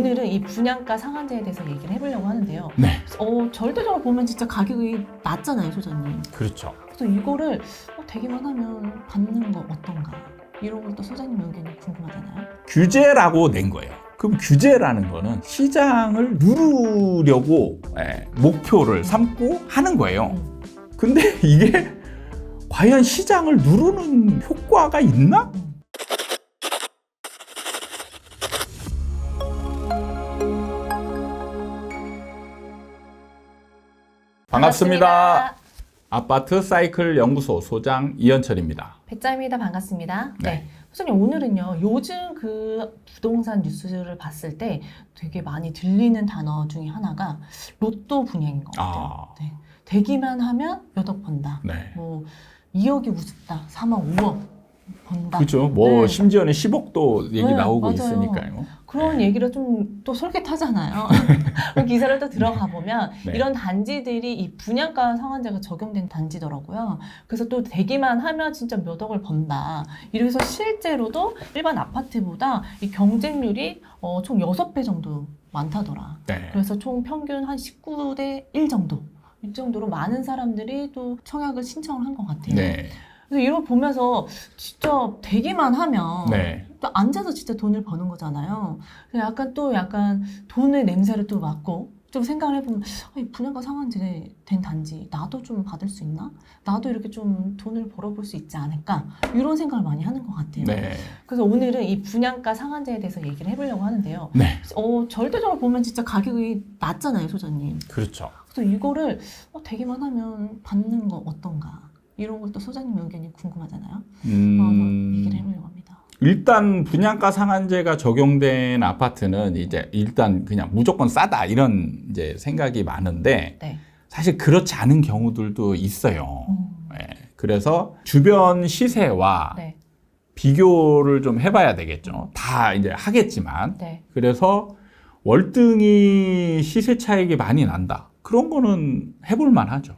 오늘은 이 분양가 상한제에 대해서 얘기를 해보려고 하는데요. 네. 절대적으로 보면 진짜 가격이 낮잖아요, 소장님. 그렇죠. 그래서 이거를 되기만 하면 받는 거 어떤가? 이런 것도 소장님 의견이 궁금하잖아요. 규제라고 낸 거예요. 그럼 규제라는 거는 시장을 누르려고 목표를 삼고 하는 거예요. 근데 이게 과연 시장을 누르는 효과가 있나? 반갑습니다. 아파트 사이클 연구소 소장 이현철입니다. 배짱입니다. 반갑습니다. 네. 소장님, 오늘은요, 요즘 그 부동산 뉴스를 봤을 때 되게 많이 들리는 단어 중에 하나가 로또 분양인 것 같아요. 네. 되기만 하면 몇 억 번다. 네. 뭐 2억이 우습다. 3억, 5억 번다. 그렇죠. 뭐 네. 심지어는 10억도 얘기 네, 나오고 맞아요. 있으니까요. 그런 얘기를 좀 또 솔깃하잖아요. 그런 기사를 또 들어가 보면 네. 이런 단지들이 이 분양가 상한제가 적용된 단지더라고요. 그래서 또 되기만 하면 진짜 몇 억을 번다. 이래서 실제로도 일반 아파트보다 이 경쟁률이 총 6배 정도 많다더라. 네. 그래서 총 평균 한 19대 1 정도. 이 정도로 많은 사람들이 또 청약을 신청을 한 것 같아요. 네. 그래서 이걸 보면서 진짜 되기만 하면 네. 또 앉아서 진짜 돈을 버는 거잖아요. 그래서 약간 돈의 냄새를 또 맡고 좀 생각을 해보면 분양가 상한제 된 단지 나도 좀 받을 수 있나? 나도 이렇게 좀 돈을 벌어볼 수 있지 않을까? 이런 생각을 많이 하는 것 같아요. 네. 그래서 오늘은 이 분양가 상한제에 대해서 얘기를 해보려고 하는데요. 네. 절대적으로 보면 진짜 가격이 낮잖아요, 소장님. 그렇죠. 그래서 이거를 되기만 하면 받는 거 어떤가? 이런 것도 소장님 의견이 궁금하잖아요. 얘기를 해보려고 합니다. 일단 분양가 상한제가 적용된 아파트는 이제 일단 그냥 무조건 싸다 이런 이제 생각이 많은데 네. 사실 그렇지 않은 경우들도 있어요. 그래서 주변 시세와 네. 비교를 좀 해봐야 되겠죠. 다 이제 하겠지만. 네. 그래서 월등히 시세 차익이 많이 난다. 그런 거는 해볼 만하죠.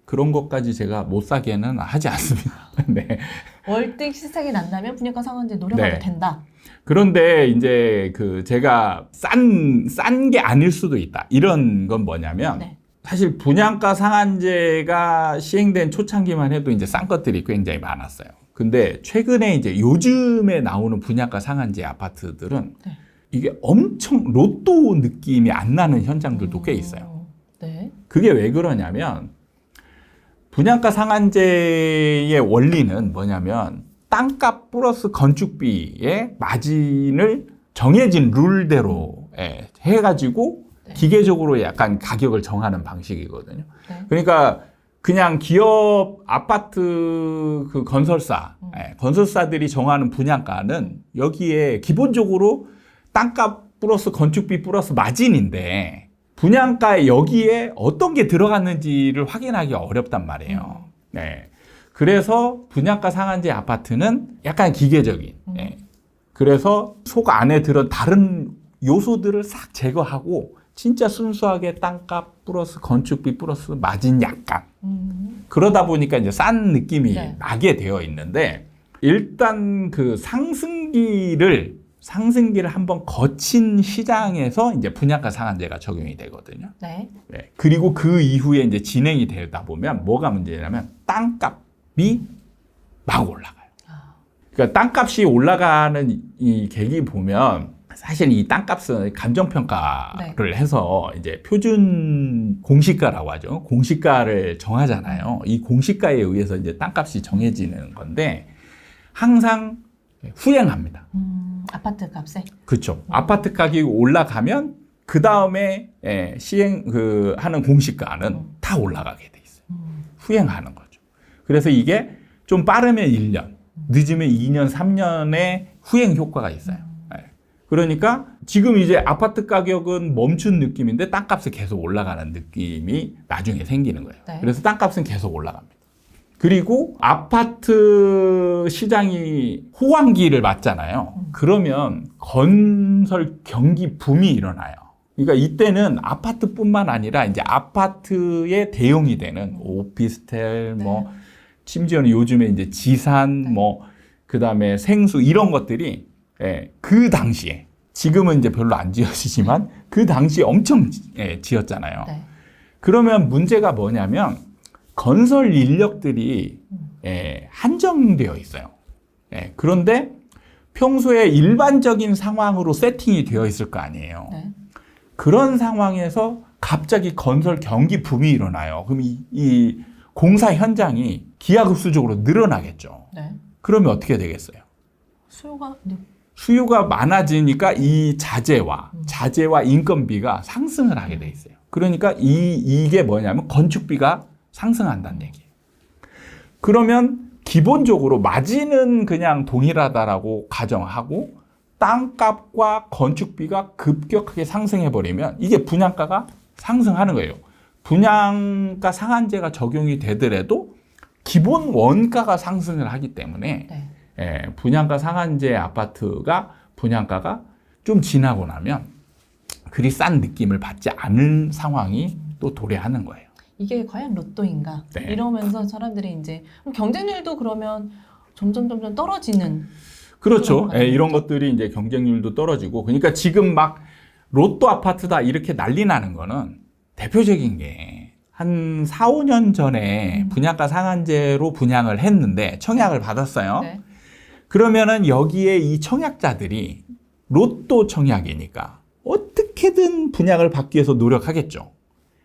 그런 것까지 제가 못 사게는 하지 않습니다. 네. 월등 시세차익이 난다면 분양가 상한제 노력해도 네. 된다. 그런데 이제 제가 싼 게 아닐 수도 있다. 이런 건 뭐냐면 네. 사실 분양가 상한제가 시행된 초창기만 해도 이제 싼 것들이 굉장히 많았어요. 근데 최근에 이제 요즘에 나오는 분양가 상한제 아파트들은 네. 이게 엄청 로또 느낌이 안 나는 현장들도 꽤 있어요. 네. 그게 왜 그러냐면 분양가 상한제의 원리는 뭐냐면 땅값 플러스 건축비의 마진을 정해진 룰대로 해가지고 네. 기계적으로 약간 가격을 정하는 방식이거든요. 네. 그러니까 그냥 기업 아파트 그 건설사들이 정하는 분양가는 여기에 기본적으로 땅값 플러스 건축비 플러스 마진인데 분양가에 여기에 어떤 게 들어갔는지를 확인하기가 어렵단 말이에요. 네. 그래서 분양가 상한제 아파트는 약간 기계적인. 그래서 속 안에 들은 다른 요소들을 싹 제거하고 진짜 순수하게 땅값 플러스 건축비 플러스 마진 약간. 그러다 보니까 이제 싼 느낌이 네. 나게 되어 있는데 일단 그 상승기를 한번 거친 시장에서 이제 분양가 상한제가 적용이 되거든요. 네. 네. 그리고 그 이후에 이제 진행이 되다 보면 뭐가 문제냐면 땅값이 막 올라가요. 그러니까 땅값이 올라가는 이 계기 보면 사실 이 땅값은 감정평가를 해서 이제 표준 공시가라고 하죠. 공시가를 정하잖아요. 이 공시가에 의해서 이제 땅값이 정해지는 건데 항상 후행합니다. 아파트 값에? 그렇죠. 아파트 가격이 올라가면 그 다음에 하는 공시가는 다 올라가게 돼 있어요. 후행하는 거죠. 그래서 이게 좀 빠르면 1년, 늦으면 2년, 3년의 후행 효과가 있어요. 그러니까 지금 이제 아파트 가격은 멈춘 느낌인데 땅값이 계속 올라가는 느낌이 나중에 생기는 거예요. 네. 그래서 땅값은 계속 올라갑니다. 그리고 아파트 시장이 호황기를 맞잖아요. 그러면 건설 경기 붐이 일어나요. 그러니까 이때는 아파트뿐만 아니라 이제 아파트의 대용이 되는 오피스텔, 뭐 심지어는 요즘에 이제 지산, 뭐 그다음에 생수 이런 것들이 그 당시에 지금은 이제 별로 안 지어지지만 그 당시 엄청 지었잖아요. 네. 그러면 문제가 뭐냐면 건설 인력들이 한정되어 있어요. 그런데 평소에 일반적인 상황으로 세팅이 되어 있을 거 아니에요. 네. 그런 상황에서 갑자기 건설 경기 붐이 일어나요. 그럼 이 공사 현장이 기하급수적으로 늘어나겠죠. 네. 그러면 어떻게 되겠어요? 수요가 많아지니까 이 자재와 인건비가 상승을 하게 돼 있어요. 그러니까 이게 뭐냐면 건축비가 상승한다는 얘기예요. 그러면 기본적으로 마진은 그냥 동일하다라고 가정하고 땅값과 건축비가 급격하게 상승해 버리면 이게 분양가가 상승하는 거예요. 분양가 상한제가 적용이 되더라도 기본 원가가 상승을 하기 때문에 네. 분양가 상한제 아파트가 분양가가 좀 지나고 나면 그리 싼 느낌을 받지 않은 상황이 또 도래하는 거예요. 이게 과연 로또인가? 네. 이러면서 사람들이 이제 그럼 경쟁률도 그러면 점점 떨어지는. 그렇죠. 이런 것들이 이제 경쟁률도 떨어지고 그러니까 지금 막 로또 아파트다 이렇게 난리 나는 거는 대표적인 게 한 4, 5년 전에 분양가 상한제로 분양을 했는데 청약을 받았어요. 네. 그러면은 여기에 이 청약자들이 로또 청약이니까 어떻게든 분양을 받기 위해서 노력하겠죠.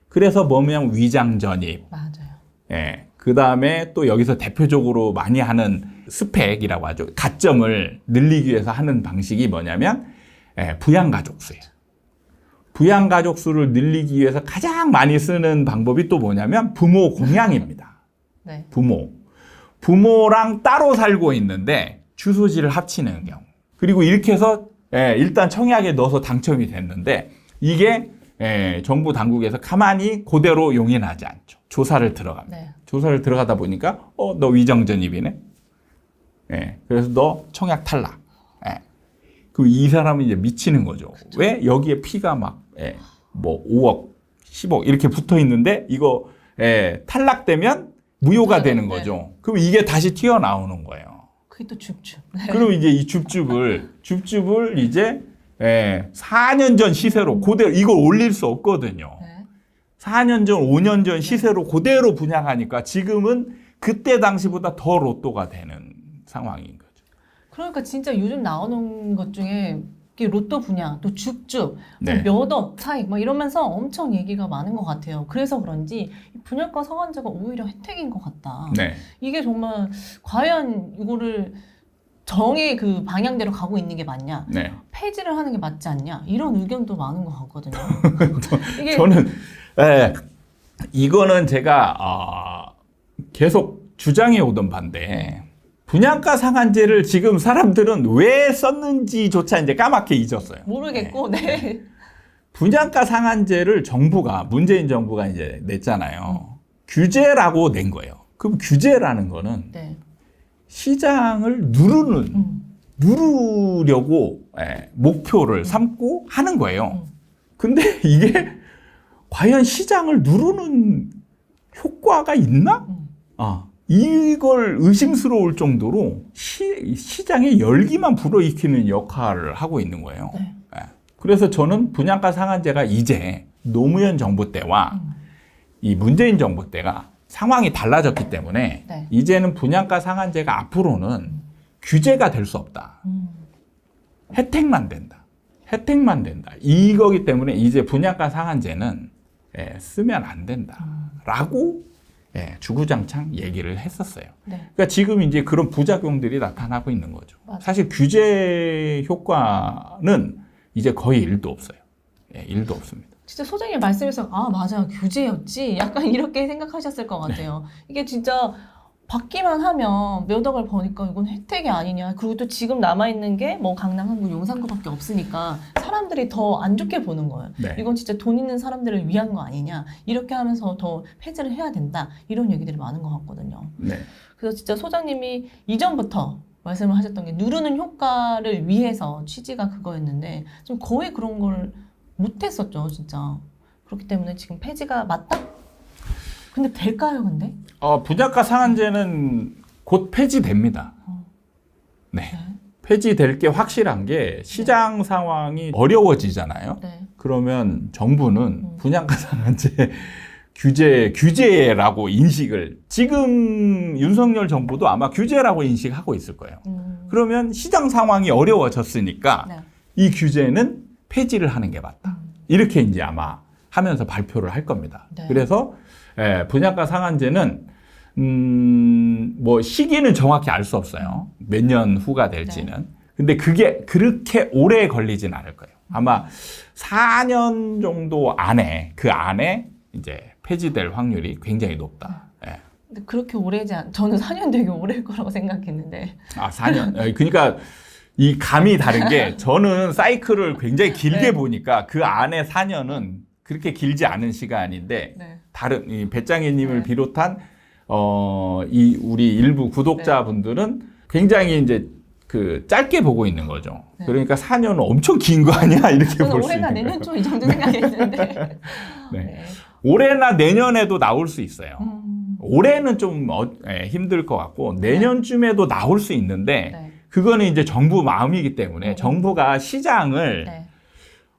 그래서 뭐냐면 위장 전입. 맞아요. 그 다음에 또 여기서 대표적으로 많이 하는 스펙이라고 하죠. 가점을 늘리기 위해서 하는 방식이 뭐냐면 부양가족 수예요. 부양가족 수를 늘리기 위해서 가장 많이 쓰는 방법이 또 뭐냐면 부모 공양입니다. 네. 부모랑 따로 살고 있는데 주소지를 합치는 경우. 그리고 이렇게 해서 일단 청약에 넣어서 당첨이 됐는데 이게 정부 당국에서 가만히 그대로 용인하지 않죠. 조사를 들어갑니다. 네. 조사를 들어가다 보니까 너 위장 전입이네. 그래서 너 청약 탈락. 그 이 사람은 이제 미치는 거죠. 그쵸. 왜 여기에 피가 막 뭐 5억, 10억 이렇게 붙어 있는데 이거 탈락되면 무효가 되는 거죠. 그럼 이게 다시 튀어나오는 거예요. 그게 또 줍줍. 그리고 이제 이 줍줍을 이제 4년 전 시세로 그대로 이걸 올릴 수 없거든요. 네. 4년 전, 5년 전 시세로 그대로 분양하니까 지금은 그때 당시보다 더 로또가 되는 상황인 거죠. 그러니까 진짜 요즘 나오는 것 중에 이게 로또 분양, 또 줍줍, 네. 몇 억 차익 막 이러면서 엄청 얘기가 많은 것 같아요. 그래서 그런지 이 분양가 상한제가 오히려 혜택인 것 같다. 네. 이게 정말 과연 이거를 정의 그 방향대로 가고 있는 게 맞냐? 네. 폐지를 하는 게 맞지 않냐? 이런 의견도 많은 것 같거든요. 이게 저는 이거는 제가 계속 주장해 오던 바인데 분양가 상한제를 지금 사람들은 왜 썼는지조차 이제 까맣게 잊었어요. 모르겠고, 네. 분양가 상한제를 문재인 정부가 이제 냈잖아요. 규제라고 낸 거예요. 그럼 규제라는 거는 네. 시장을 누르려고 목표를 삼고 하는 거예요. 근데 이게 과연 시장을 누르는 효과가 있나? 이걸 의심스러울 정도로 시장의 열기만 불어익히는 역할을 하고 있는 거예요. 네. 그래서 저는 분양가 상한제가 이제 노무현 정부 때와 이 문재인 정부 때가 상황이 달라졌기 때문에 네. 이제는 분양가 상한제가 앞으로는 규제가 될 수 없다. 혜택만 된다. 이거기 때문에 이제 분양가 상한제는 쓰면 안 된다라고 주구장창 얘기를 했었어요. 네. 그러니까 지금 이제 그런 부작용들이 나타나고 있는 거죠. 맞아요. 사실 규제 효과는 이제 거의 1도 없어요. 1도 없습니다. 진짜 소장님 말씀에서 맞아 규제였지 약간 이렇게 생각하셨을 것 같아요. 이게 진짜 받기만 하면 몇 억을 버니까 이건 혜택이 아니냐. 그리고 또 지금 남아있는 게 뭐 강남, 항구, 용산구밖에 없으니까 사람들이 더 안 좋게 보는 거예요. 네. 이건 진짜 돈 있는 사람들을 위한 거 아니냐. 이렇게 하면서 더 폐지를 해야 된다. 이런 얘기들이 많은 것 같거든요. 네. 그래서 진짜 소장님이 이전부터 말씀을 하셨던 게 누르는 효과를 위해서 취지가 그거였는데 좀 거의 그런 걸 못했었죠, 진짜. 그렇기 때문에 지금 폐지가 맞다? 근데 될까요, 근데? 분양가 상한제는 곧 폐지됩니다. 네. 폐지될 게 확실한 게 시장 상황이 어려워지잖아요. 네. 그러면 정부는 분양가 상한제 규제라고 인식을 지금 윤석열 정부도 아마 규제라고 인식하고 있을 거예요. 그러면 시장 상황이 어려워졌으니까 네. 이 규제는 폐지를 하는 게 맞다. 이렇게 이제 아마 하면서 발표를 할 겁니다. 네. 그래서 분양가 상한제는 뭐 시기는 정확히 알 수 없어요. 몇 년 후가 될지는. 네. 근데 그게 그렇게 오래 걸리진 않을 거예요. 아마 4년 정도 안에 그 안에 이제 폐지될 확률이 굉장히 높다. 예. 근데 그렇게 오래지 저는 4년 되게 오래일 거라고 생각했는데. 아, 4년. 그러니까 이 감이 다른 게 저는 사이클을 굉장히 길게 네. 보니까 그 안에 4년은 그렇게 길지 않은 시간인데 네. 다른 이 배짱이님을 네. 비롯한 이 우리 일부 구독자분들은 굉장히 이제 그 짧게 보고 있는 거죠. 네. 그러니까 4년은 엄청 긴 거 아니야? 이렇게 저는 볼 수 올해나 있는 내년 거예요. 초 이 정도 생각했는데. 네. 네. 올해나 내년에도 나올 수 있어요. 올해는 좀 힘들 것 같고 내년쯤에도 나올 수 있는데 네. 그거는 이제 정부 마음이기 때문에 정부가 시장을 네.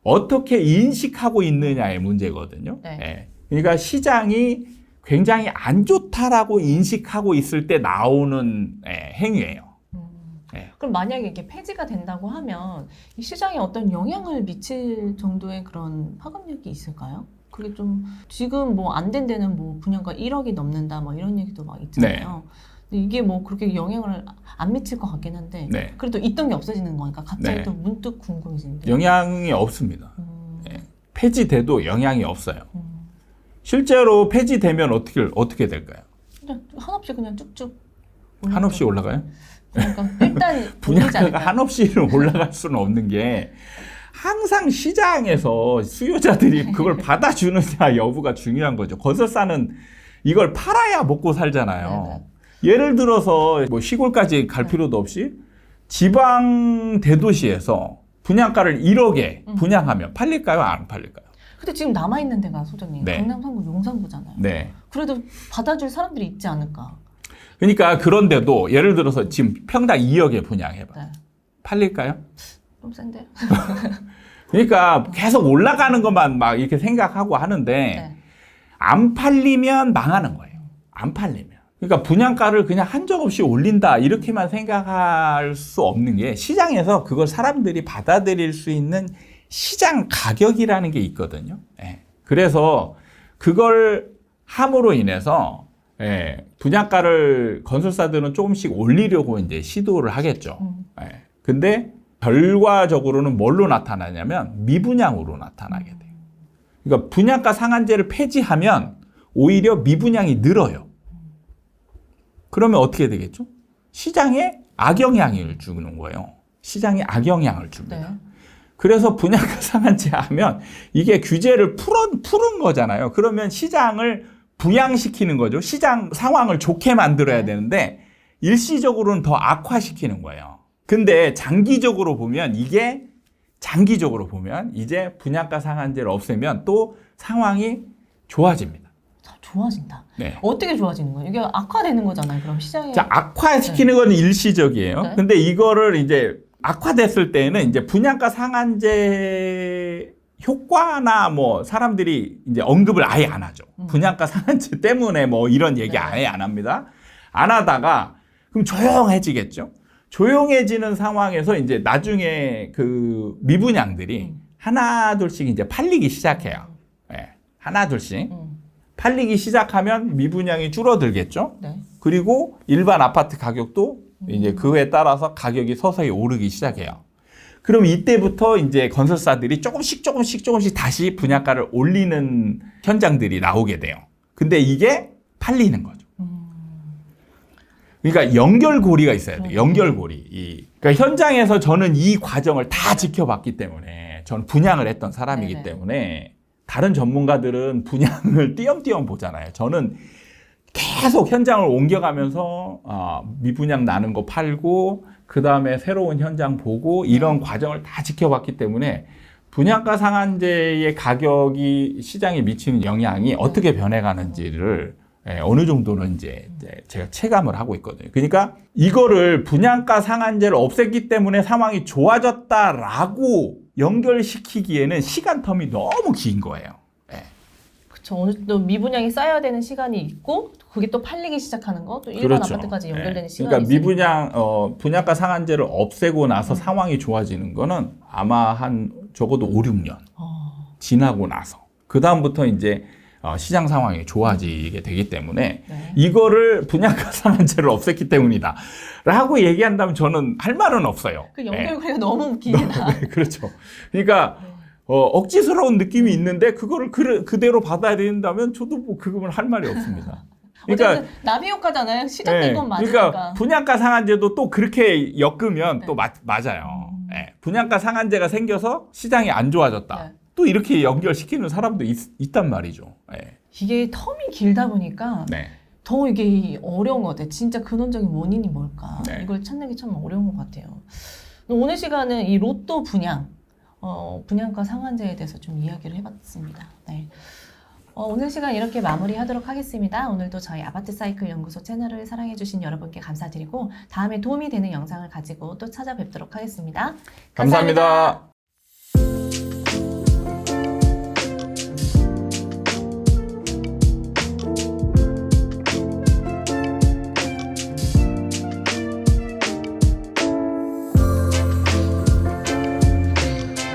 어떻게 인식하고 있느냐의 문제거든요. 네. 예. 그러니까 시장이 굉장히 안 좋다라고 인식하고 있을 때 나오는 행위예요. 예. 그럼 만약에 이게 폐지가 된다고 하면 이 시장에 어떤 영향을 미칠 정도의 그런 파급력이 있을까요? 그게 좀 지금 뭐 안 된 데는 뭐 분양가 1억이 넘는다 뭐 이런 얘기도 막 있잖아요. 근데 이게 뭐 그렇게 영향을 안 미칠 것 같긴 한데 네. 그래도 있던 게 없어지는 거니까 갑자기 네. 또 문득 궁금해지는데. 영향이 없습니다. 예. 폐지돼도 영향이 없어요. 음. 실제로 폐지되면 어떻게 될까요? 그냥 한없이 그냥 쭉쭉 한없이 올라가요? 그러니까 일단 오르지 분양가가 않을까요? 한없이는 올라갈 수는 없는 게 항상 시장에서 수요자들이 그걸 받아주느냐 여부가 중요한 거죠. 건설사는 이걸 팔아야 먹고 살잖아요. 예를 들어서 뭐 시골까지 갈 필요도 없이 지방 대도시에서 분양가를 1억에 분양하면 팔릴까요? 안 팔릴까요? 근데 지금 남아있는 데가 소장님 네. 강남 3구 용산구잖아요. 네. 그래도 받아줄 사람들이 있지 않을까. 그러니까 그런데도 예를 들어서 지금 평당 2억에 분양해봐. 네. 팔릴까요? 좀 센데. 그러니까 계속 올라가는 것만 막 이렇게 생각하고 하는데 네. 안 팔리면 망하는 거예요. 안 팔리면. 그러니까 분양가를 그냥 한적없이 올린다 이렇게만 생각할 수 없는 게 시장에서 그걸 사람들이 받아들일 수 있는 시장 가격이라는 게 있거든요. 예. 그래서 그걸 함으로 인해서 분양가를 건설사들은 조금씩 올리려고 이제 시도를 하겠죠. 예. 근데 결과적으로는 뭘로 나타나냐면 미분양으로 나타나게 돼요. 그러니까 분양가 상한제를 폐지하면 오히려 미분양이 늘어요. 그러면 어떻게 되겠죠? 시장에 악영향을 주는 거예요. 시장에 악영향을 줍니다. 네. 그래서 분양가 상한제 하면 이게 규제를 푸는 거잖아요. 그러면 시장을 부양시키는 거죠. 시장 상황을 좋게 만들어야 되는데 일시적으로는 더 악화시키는 거예요. 근데 장기적으로 보면 이제 분양가 상한제를 없애면 또 상황이 좋아집니다. 좋아진다. 네. 어떻게 좋아지는 거예요? 이게 악화되는 거잖아요. 그럼 시장에. 자, 악화시키는 건 일시적이에요. 네. 근데 이거를 이제 악화됐을 때는 이제 분양가 상한제 효과나 뭐 사람들이 이제 언급을 아예 안 하죠. 분양가 상한제 때문에 뭐 이런 얘기 네. 아예 안 합니다. 안 하다가 그럼 조용해지겠죠. 조용해지는 상황에서 이제 나중에 그 미분양들이 하나 둘씩 이제 팔리기 시작해요. 예. 하나 둘씩 팔리기 시작하면 미분양이 줄어들겠죠. 네. 그리고 일반 아파트 가격도 이제 그에 따라서 가격이 서서히 오르기 시작해요. 그럼 이때부터 이제 건설사들이 조금씩 다시 분양가를 올리는 현장들이 나오게 돼요. 근데 이게 팔리는 거죠. 그러니까 연결고리가 있어야 돼요. 연결고리. 그러니까 현장에서 저는 이 과정을 다 지켜봤기 때문에 저는 분양을 했던 사람이기 네네. 때문에 다른 전문가들은 분양을 띄엄띄엄 보잖아요. 저는 계속 현장을 옮겨가면서 미분양 나는 거 팔고 그 다음에 새로운 현장 보고 이런 과정을 다 지켜봤기 때문에 분양가 상한제의 가격이 시장에 미치는 영향이 어떻게 변해가는지를 어느 정도는 이제 제가 체감을 하고 있거든요. 그러니까 이거를 분양가 상한제를 없앴기 때문에 상황이 좋아졌다라고 연결시키기에는 시간 텀이 너무 긴 거예요. 그렇죠. 어느 정도 미분양이 쌓여야 되는 시간이 있고 그게 또 팔리기 시작하는 거, 또 일반 그렇죠. 아파트까지 연결되는 시간이 그러니까 있으니까. 미분양 분양가 상한제를 없애고 나서 상황이 좋아지는 거는 아마 한 적어도 5, 6년 지나고 나서 그 다음부터 이제 시장 상황이 좋아지게 되기 때문에 네. 이거를 분양가 상한제를 없앴기 때문이다 라고 얘기한다면 저는 할 말은 없어요. 그 연결고리가 너무 길다. 네, 그렇죠. 그러니까 억지스러운 느낌이 있는데 그거를 그대로 받아야 된다면 저도 뭐 그거는 할 말이 없습니다. 어쨌든 나비 효과잖아요. 시작된 건 맞으니까. 그러니까 분양가 상한제도 또 그렇게 엮으면 네. 또 맞아요. 분양가 상한제가 생겨서 시장이 안 좋아졌다. 네. 또 이렇게 연결시키는 사람도 있단 말이죠. 이게 텀이 길다 보니까 네. 더 이게 어려운 것 같아요. 진짜 근원적인 원인이 뭘까? 네. 이걸 찾는 게 참 어려운 것 같아요. 오늘 시간은 이 로또 분양, 분양가 상한제에 대해서 좀 이야기를 해봤습니다. 네. 오늘 시간 이렇게 마무리하도록 하겠습니다. 오늘도 저희 아파트 사이클 연구소 채널을 사랑해주신 여러분께 감사드리고 다음에 도움이 되는 영상을 가지고 또 찾아뵙도록 하겠습니다. 감사합니다.